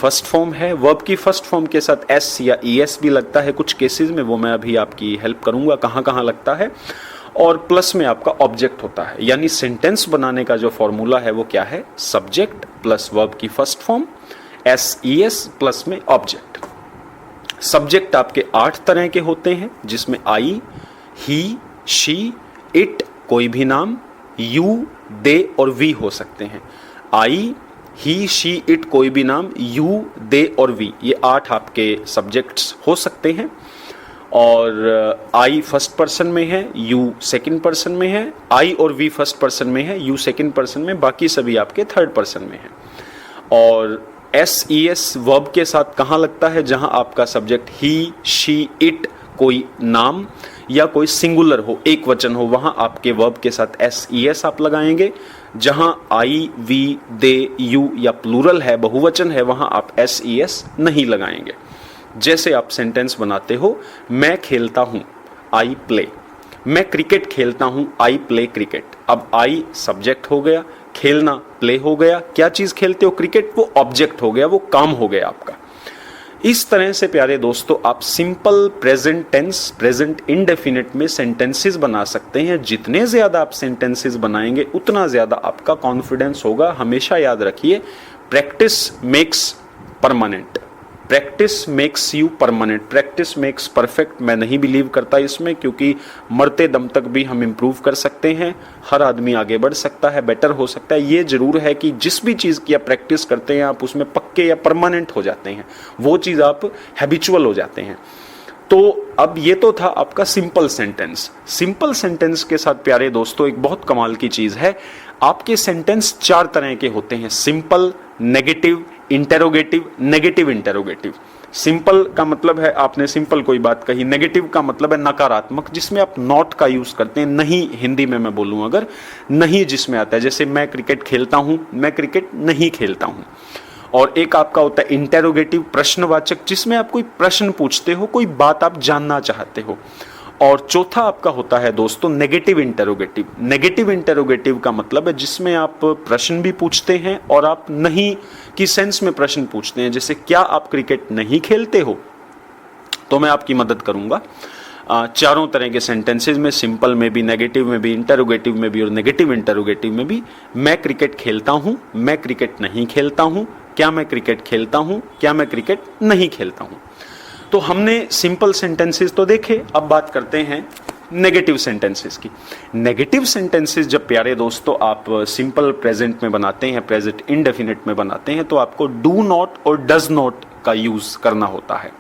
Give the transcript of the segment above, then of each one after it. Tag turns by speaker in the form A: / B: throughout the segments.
A: First form है। Verb की first form के साथ एस या ईएस भी लगता है कुछ केसेस में, वो मैं अभी आपकी हेल्प करूंगा कहाँ कहाँ लगता है। और प्लस में आपका ऑब्जेक्ट होता है, यानी सेंटेंस बनाने का जो फॉर्मूला है वो क्या है, सब्जेक्ट प्लस वर्ब की first form s es plus में ऑब्जेक्ट। सब्जेक्ट आपके 8 तरह के होते हैं, जिसमें आई, ही, शी, इट, कोई भी नाम, यू, दे और वी हो सकते हैं। आई, ही, शी, इट, कोई भी नाम, यू, दे और वी, ये 8 आपके सब्जेक्ट्स हो सकते हैं। और आई फर्स्ट पर्सन में है, यू सेकंड पर्सन में है, आई और वी फर्स्ट पर्सन में है, यू सेकंड पर्सन में, बाकी सभी आपके थर्ड पर्सन में है। और एस ई एस वर्ब के साथ कहाँ लगता है, जहां आपका सब्जेक्ट ही, शी, इट, कोई नाम या कोई सिंगुलर हो, एक वचन हो, वहां आपके वर्ब के साथ एस ई एस आप लगाएंगे। जहां आई, वी, दे, यू या प्लूरल है, बहुवचन है, वहां आप एस ई एस नहीं लगाएंगे। जैसे आप सेंटेंस बनाते हो, मैं खेलता हूं, आई प्ले, मैं क्रिकेट खेलता हूं, आई प्ले क्रिकेट। अब आई सब्जेक्ट हो गया, खेलना प्ले हो गया, क्या चीज खेलते हो, क्रिकेट, वो ऑब्जेक्ट हो गया, वो काम हो गया आपका। इस तरह से प्यारे दोस्तों आप simple present tense, present indefinite में सेंटेंसेस बना सकते हैं। जितने ज्यादा आप सेंटेंसेस बनाएंगे उतना ज्यादा आपका कॉन्फिडेंस होगा। हमेशा याद रखिए, practice makes permanent, practice makes you permanent, practice makes perfect. मैं नहीं बिलीव करता इसमें, क्योंकि मरते दम तक भी हम इम्प्रूव कर सकते हैं, हर आदमी आगे बढ़ सकता है, बेटर हो सकता है। ये जरूर है कि जिस भी चीज़ की आप प्रैक्टिस करते हैं आप उसमें पक्के या परमानेंट हो जाते हैं, वो चीज़ आप हैबिचुअल हो जाते हैं। तो अब ये तो था आपका सिंपल सेंटेंस। सिंपल सेंटेंस के साथ प्यारे दोस्तों एक बहुत कमाल की चीज़ है, आपके सेंटेंस 4 तरह के होते हैं, simple, negative, interrogative, negative interrogative. Simple का मतलब है आपने सिंपल कोई बात कही, नेगेटिव का मतलब है नकारात्मक, जिसमें आप नॉट का यूज करते हैं, नहीं हिंदी में मैं बोलूं अगर, नहीं जिसमें आता है, जैसे मैं क्रिकेट खेलता हूं, मैं क्रिकेट नहीं खेलता हूं। और एक आपका होता है इंटेरोगेटिव, प्रश्नवाचक, जिसमें आप कोई प्रश्न पूछते हो, कोई बात आप जानना चाहते हो। और चौथा आपका होता है दोस्तों नेगेटिव इंटेरोगेटिव। नेगेटिव इंटेरोगेटिव का मतलब है जिसमें आप प्रश्न भी पूछते हैं और आप नहीं की सेंस में प्रश्न पूछते हैं, जैसे क्या आप क्रिकेट नहीं खेलते हो, तो मैं आपकी मदद करूंगा। चारों तरह के सेंटेंसेस में, सिंपल में भी, नेगेटिव में भी, इंटेरोगेटिव में भी और नेगेटिव इंटेरोगेटिव में भी, मैं क्रिकेट खेलता हूं, मैं क्रिकेट नहीं खेलता हूं, क्या मैं क्रिकेट खेलता हूं, क्या मैं क्रिकेट नहीं खेलता हूं। तो हमने सिंपल सेंटेंसेस तो देखे, अब बात करते हैं नेगेटिव सेंटेंसेस की। नेगेटिव सेंटेंसेस जब प्यारे दोस्तों आप सिंपल प्रेजेंट में बनाते हैं, प्रेजेंट इंडेफिनिट में बनाते हैं, तो आपको डू नॉट और डज नॉट का यूज करना होता है।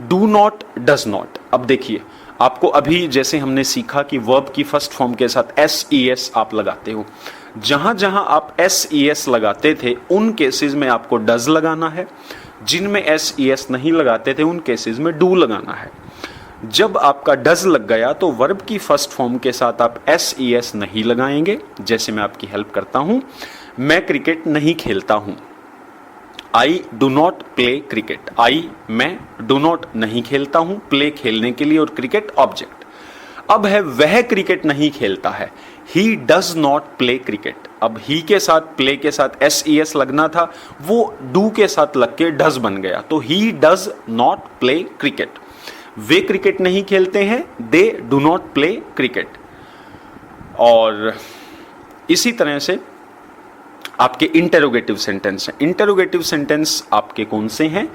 A: Do not, does not. अब देखिए, आपको अभी जैसे हमने सीखा कि वर्ब की फर्स्ट फॉर्म के साथ एस ई एस आप लगाते हो, जहां जहां आप एस ई एस लगाते थे उन केसेस में आपको डज लगाना है, जिनमें एस ई एस नहीं लगाते थे उन केसेस में डू लगाना है। जब आपका डज लग गया तो वर्ब की फर्स्ट फॉर्म के साथ आप एस ई एस नहीं लगाएंगे। जैसे मैं आपकी हेल्प करता हूं, मैं क्रिकेट नहीं खेलता हूं, I do not play cricket. I मैं, डू नॉट नहीं खेलता हूं, प्ले खेलने के लिए और क्रिकेट ऑब्जेक्ट। अब है वह क्रिकेट नहीं खेलता है, he does not play cricket. अब ही के साथ, प्ले के साथ एस ई एस लगना था, वो डू के साथ लग के डज बन गया, तो he does not play cricket. Way cricket नहीं खेलते हैं, they do not play cricket. और इसी तरह से आपके इंटेरोगेटिव सेंटेंस हैं। इंटेरोगेटिव सेंटेंस आपके कौन से हैं,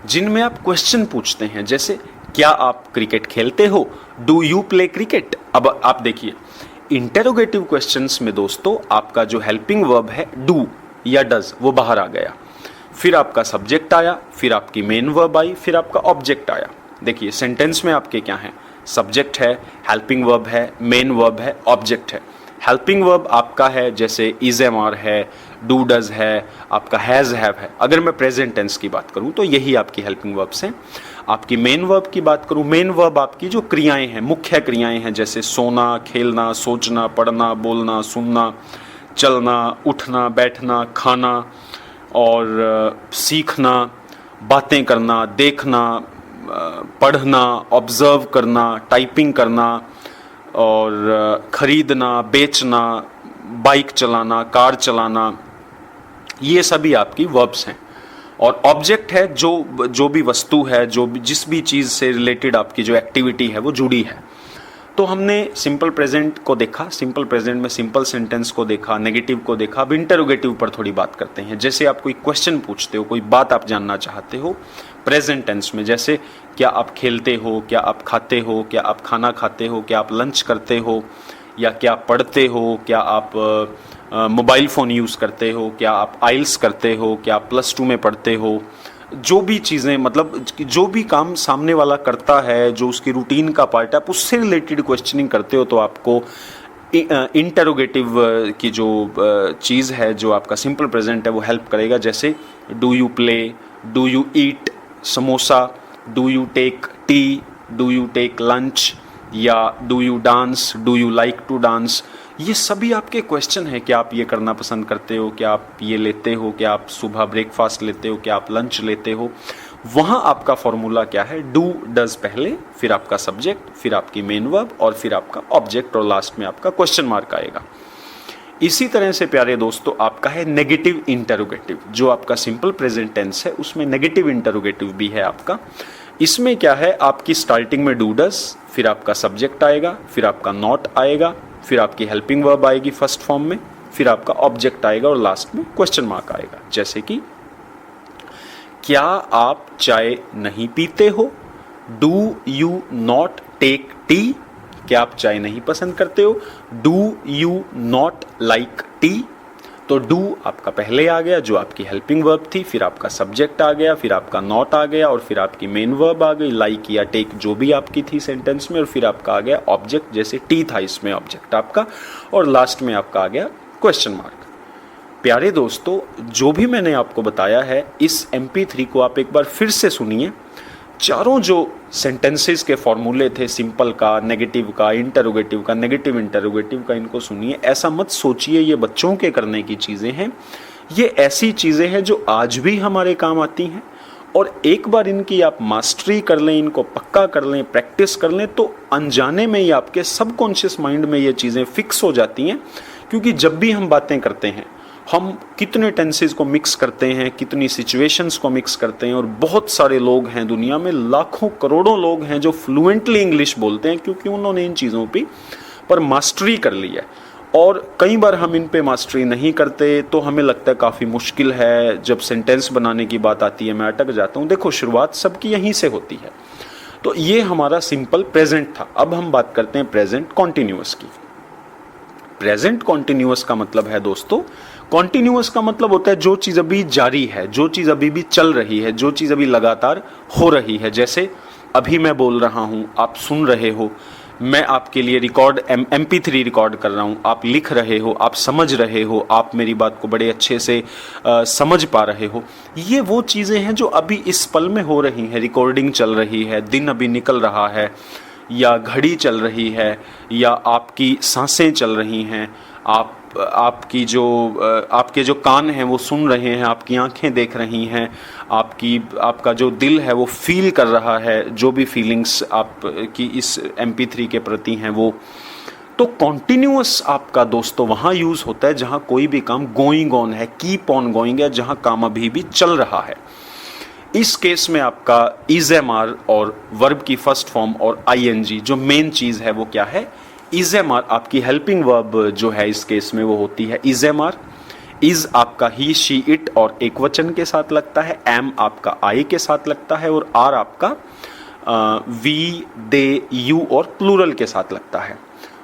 A: जिनमें आप क्वेश्चन पूछते हैं, जैसे क्या आप क्रिकेट खेलते हो, डू यू प्ले क्रिकेट। अब आप देखिए, इंटेरोगेटिव क्वेश्चंस में दोस्तों आपका जो हेल्पिंग वर्ब है डू या डज, वो बाहर आ गया, फिर आपका सब्जेक्ट आया, फिर आपकी मेन वर्ब आई, फिर आपका ऑब्जेक्ट आया। देखिए सेंटेंस में आपके क्या है, सब्जेक्ट है, हेल्पिंग वर्ब है, मेन वर्ब है, ऑब्जेक्ट है। हेल्पिंग वर्ब आपका है जैसे इज एम आर है, डू डज है, आपका हैज हैव है। अगर मैं प्रेजेंट टेंस की बात करूं तो यही आपकी हेल्पिंग वर्ब्स हैं। आपकी मेन वर्ब की बात करूं, मेन वर्ब आपकी जो क्रियाएं हैं, मुख्य क्रियाएं हैं, जैसे सोना, खेलना, सोचना, पढ़ना, बोलना, सुनना, चलना, उठना, बैठना, खाना और सीखना, बातें करना, देखना, पढ़ना, ऑब्जर्व करना, टाइपिंग करना और खरीदना, बेचना, बाइक चलाना, कार चलाना, ये सभी आपकी वर्ब्स हैं। और ऑब्जेक्ट है जो भी वस्तु है, जिस भी चीज़ से रिलेटेड आपकी जो एक्टिविटी है वो जुड़ी है। तो हमने सिंपल प्रेजेंट को देखा, सिंपल प्रेजेंट में सिंपल सेंटेंस को देखा, नेगेटिव को देखा। अब इंटरोगेटिव पर थोड़ी बात करते हैं। जैसे आप कोई क्वेश्चन पूछते हो, कोई बात आप जानना चाहते हो प्रेजेंट टेंस में, जैसे क्या आप खेलते हो, क्या आप खाते हो, क्या आप खाना खाते हो, क्या आप लंच करते हो, या क्या पढ़ते हो, क्या आप मोबाइल फ़ोन यूज़ करते हो, क्या आप आइल्स करते हो, क्या आप +2 में पढ़ते हो। जो भी चीज़ें, मतलब जो भी काम सामने वाला करता है, जो उसकी रूटीन का पार्ट है, आप उससे रिलेटेड क्वेश्चनिंग करते हो, तो आपको इंटरोगेटिव की जो चीज़ है, जो आपका सिंपल प्रेजेंट है, वो हेल्प करेगा। जैसे do you play, do you eat samosa, do you take tea, do you take lunch, या do you dance, do you like to dance. ये सभी आपके क्वेश्चन है। क्या आप ये करना पसंद करते हो, क्या आप ये लेते हो, क्या आप सुबह ब्रेकफास्ट लेते हो, क्या आप लंच लेते हो। वहाँ आपका फॉर्मूला क्या है, डू डज पहले, फिर आपका सब्जेक्ट, फिर आपकी मेन वर्ब, और फिर आपका ऑब्जेक्ट, और लास्ट में आपका क्वेश्चन मार्क आएगा। इसी तरह से प्यारे दोस्तों आपका है नेगेटिव इंटरोगेटिव। जो आपका सिंपल प्रेजेंट टेंस है उसमें नेगेटिव इंटरोगेटिव भी है आपका। इसमें क्या है, आपकी स्टार्टिंग में डू डज, फिर आपका सब्जेक्ट आएगा, फिर आपका नॉट आएगा, फिर आपकी हेल्पिंग वर्ब आएगी फर्स्ट फॉर्म में, फिर आपका ऑब्जेक्ट आएगा, और लास्ट में क्वेश्चन मार्क आएगा। जैसे कि क्या आप चाय नहीं पीते हो, do you not take tea. क्या आप चाय नहीं पसंद करते हो, do you not like tea. तो डू आपका पहले आ गया, जो आपकी हेल्पिंग वर्ब थी, फिर आपका सब्जेक्ट आ गया, फिर आपका नॉट आ गया, और फिर आपकी मेन वर्ब आ गई, लाइक या टेक जो भी आपकी थी सेंटेंस में, और फिर आपका आ गया ऑब्जेक्ट, जैसे टी था इसमें ऑब्जेक्ट आपका, और लास्ट में आपका आ गया क्वेश्चन मार्क। प्यारे दोस्तों, जो भी मैंने आपको बताया है, इस MP3 को आप एक बार फिर से सुनिए। चारों जो सेंटेंसेस के फॉर्मूले थे, सिंपल का, नेगेटिव का, इंटरोगेटिव का, नेगेटिव इंटरोगेटिव का, इनको सुनिए। ऐसा मत सोचिए ये बच्चों के करने की चीज़ें हैं। ये ऐसी चीज़ें हैं जो आज भी हमारे काम आती हैं, और एक बार इनकी आप मास्टरी कर लें, इनको पक्का कर लें, प्रैक्टिस कर लें, तो अनजाने में ही आपके सबकॉन्शियस माइंड में ये चीज़ें फिक्स हो जाती हैं। क्योंकि जब भी हम बातें करते हैं, हम कितने टेंसेस को मिक्स करते हैं, कितनी सिचुएशंस को मिक्स करते हैं, और बहुत सारे लोग हैं दुनिया में, लाखों करोड़ों लोग हैं जो फ्लुएंटली इंग्लिश बोलते हैं, क्योंकि उन्होंने इन चीज़ों पर मास्टरी कर ली है। और कई बार हम इन पे मास्टरी नहीं करते, तो हमें लगता है काफ़ी मुश्किल है। जब सेंटेंस बनाने की बात आती है मैं अटक जाता हूँ। देखो, शुरुआत सबकी यहीं से होती है। तो ये हमारा सिंपल प्रेजेंट था। अब हम बात करते हैं प्रेजेंट कॉन्टिन्यूअस की। प्रेजेंट कॉन्टिन्यूअस का मतलब है दोस्तों, कॉन्टिन्यूअस का मतलब होता है जो चीज़ अभी जारी है, जो चीज़ अभी भी चल रही है, जो चीज़ अभी लगातार हो रही है। जैसे अभी मैं बोल रहा हूँ, आप सुन रहे हो, मैं आपके लिए MP3 रिकॉर्ड कर रहा हूँ, आप लिख रहे हो, आप समझ रहे हो, आप मेरी बात को बड़े अच्छे से समझ पा रहे हो। ये वो चीज़ें हैं जो अभी इस पल में हो रही हैं। रिकॉर्डिंग चल रही है, दिन अभी निकल रहा है, या घड़ी चल रही है, या आपकी सांसें चल रही हैं, आपके जो कान हैं वो सुन रहे हैं, आपकी आंखें देख रही हैं, आपका जो दिल है वो फील कर रहा है, जो भी फीलिंग्स आपकी इस MP3 के प्रति हैं वो। तो कॉन्टिन्यूअस आपका दोस्तों वहाँ यूज़ होता है जहाँ कोई भी काम गोइंग ऑन है, कीप ऑन गोइंग है, जहाँ काम अभी भी चल रहा है। इस केस में आपका इज एम आर और वर्ब की फर्स्ट फॉर्म और ING जो मेन चीज़ है वो क्या है, इज एम आर। आपकी हेल्पिंग वर्ब जो है इस केस में वो होती है इज एम आर। इज आपका ही, शी, इट और एक वचन के साथ लगता है, एम आपका आई के साथ लगता है, और आर आपका वी, दे, यू और प्लूरल के साथ लगता है।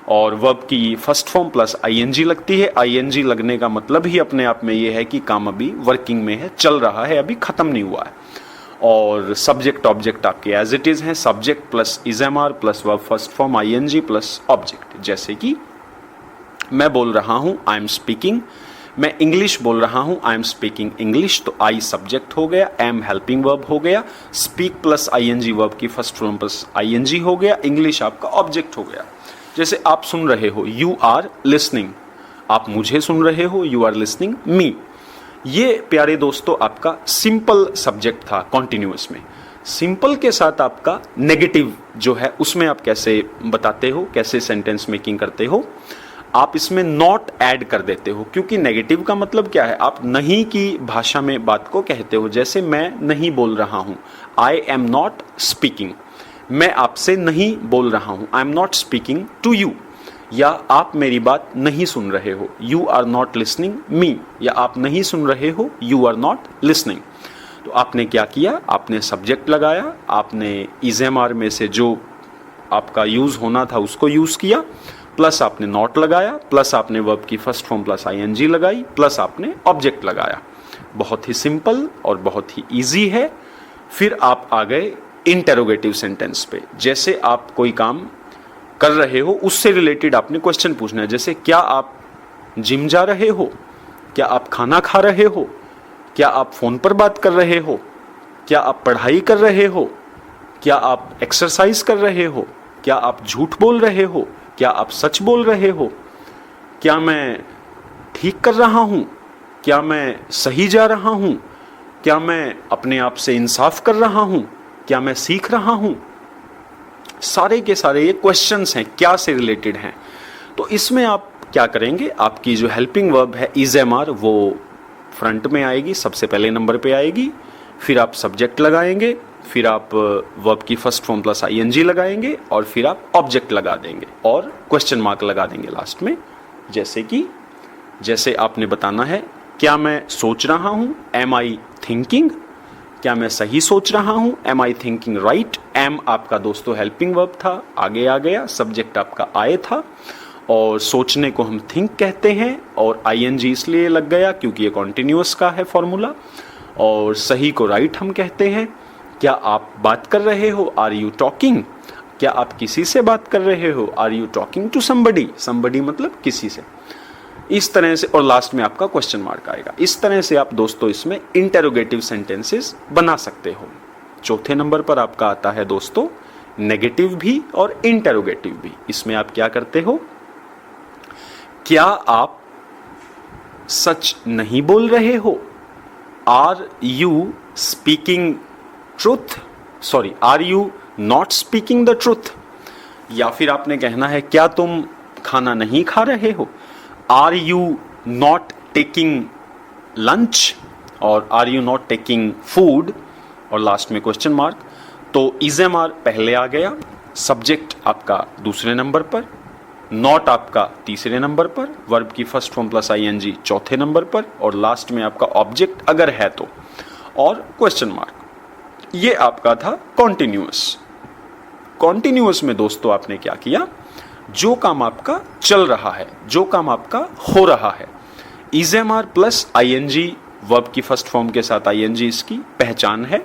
A: और वर्ब की फर्स्ट फॉर्म प्लस ING लगती है। ING लगने का मतलब ही अपने आप में ये है कि काम अभी वर्किंग में है, चल रहा है, अभी ख़त्म नहीं हुआ है। और सब्जेक्ट ऑब्जेक्ट आपके एज इट इज़ हैं, subject plus is am are plus verb first form ING plus object. जैसे कि मैं बोल रहा हूँ, आई एम स्पीकिंग, मैं इंग्लिश बोल रहा हूँ, आई एम स्पीकिंग इंग्लिश, तो आई सब्जेक्ट हो गया, एम हेल्पिंग वर्ब हो गया, स्पीक प्लस ING वर्ब की फर्स्ट फॉर्म प्लस ING हो गया, इंग्लिश आपका ऑब्जेक्ट हो गया। जैसे आप सुन रहे हो, यू आर लिसनिंग, आप मुझे सुन रहे हो, यू आर लिसनिंग मी। ये प्यारे दोस्तों आपका सिंपल सब्जेक्ट था कॉन्टिन्यूअस में। सिंपल के साथ आपका नेगेटिव जो है उसमें आप कैसे बताते हो, कैसे सेंटेंस मेकिंग करते हो। आप इसमें नॉट ऐड कर देते हो, क्योंकि नेगेटिव का मतलब क्या है, आप नहीं की भाषा में बात को कहते हो। जैसे मैं नहीं बोल रहा हूं, आई एम नॉट स्पीकिंग, मैं आपसे नहीं बोल रहा हूं, I am not speaking to you. या आप मेरी बात नहीं सुन रहे हो, you are not listening me, या आप नहीं सुन रहे हो, यू आर नॉट लिसनिंग। तो आपने क्या किया, आपने सब्जेक्ट लगाया, आपने इजेमार में से जो आपका यूज होना था उसको यूज किया, प्लस आपने नॉट लगाया, प्लस आपने वर्ब की फर्स्ट फॉर्म प्लस आईएनजी लगाई, प्लस आपने ऑब्जेक्ट लगाया। बहुत ही सिंपल और बहुत ही इजी है। फिर आप आ गए इंटेरोगेटिव सेंटेंस पे। जैसे आप कोई काम कर रहे हो उससे रिलेटेड आपने क्वेश्चन पूछना है। जैसे क्या आप जिम जा रहे हो, क्या आप खाना खा रहे हो, क्या आप फोन पर बात कर रहे हो, क्या आप पढ़ाई कर रहे हो, क्या आप एक्सरसाइज कर रहे हो, क्या आप झूठ बोल रहे हो, क्या आप सच बोल रहे हो, क्या मैं ठीक कर रहा हूं, क्या मैं सही जा रहा हूं, क्या मैं अपने आप से इंसाफ कर रहा हूं, क्या मैं सीख रहा हूं। सारे के सारे ये क्वेश्चंस हैं, क्या से रिलेटेड हैं। तो इसमें आप क्या करेंगे, आपकी जो हेल्पिंग वर्ब है इजेमार वो फ्रंट में आएगी, सबसे पहले नंबर पे आएगी। फिर आप सब्जेक्ट लगाएंगे, फिर आप वर्ब की फर्स्ट फॉर्म प्लस आईएनजी लगाएंगे, और फिर आप ऑब्जेक्ट लगा देंगे और क्वेश्चन मार्क लगा देंगे लास्ट में। जैसे आपने बताना है, क्या मैं सोच रहा हूं, एम आई थिंकिंग, क्या मैं सही सोच रहा हूं, am I thinking right. Am आपका दोस्तों हेल्पिंग वर्ब था, आगे आ गया, सब्जेक्ट आपका आए था, और सोचने को हम थिंक कहते हैं, और आईएनजी इसलिए लग गया क्योंकि ये कॉन्टिन्यूअस का है फॉर्मूला, और सही को राइट हम कहते हैं। क्या आप बात कर रहे हो, आर यू टॉकिंग, क्या आप किसी से बात कर रहे हो, are you talking to somebody, somebody मतलब किसी से। इस तरह से, और लास्ट में आपका क्वेश्चन मार्क आएगा। इस तरह से आप दोस्तों इसमें इंटेरोगेटिव सेंटेंसेस बना सकते हो। चौथे नंबर पर आपका आता है दोस्तों नेगेटिव भी और इंटेरोगेटिव भी। इसमें आप क्या करते हो, क्या आप सच नहीं बोल रहे हो, are you speaking truth, sorry are you not speaking the truth. या फिर आपने कहना है, क्या तुम खाना नहीं खा रहे हो, are you not taking lunch, और are you not taking food, और लास्ट में क्वेश्चन मार्क। तो इजेमार पहले आ गया, सब्जेक्ट आपका दूसरे नंबर पर, नॉट आपका तीसरे नंबर पर, वर्ब की फर्स्ट फॉर्म प्लस आईएनजी चौथे नंबर पर, और लास्ट में आपका ऑब्जेक्ट अगर है तो, और क्वेश्चन मार्क। ये आपका था कॉन्टिन्यूअस। कॉन्टिन्यूअस में दोस्तों आपने क्या किया, जो काम आपका चल रहा है, जो काम आपका हो रहा है, इजेमार प्लस आईएनजी, वर्ब की फर्स्ट फॉर्म के साथ आईएनजी इसकी पहचान है,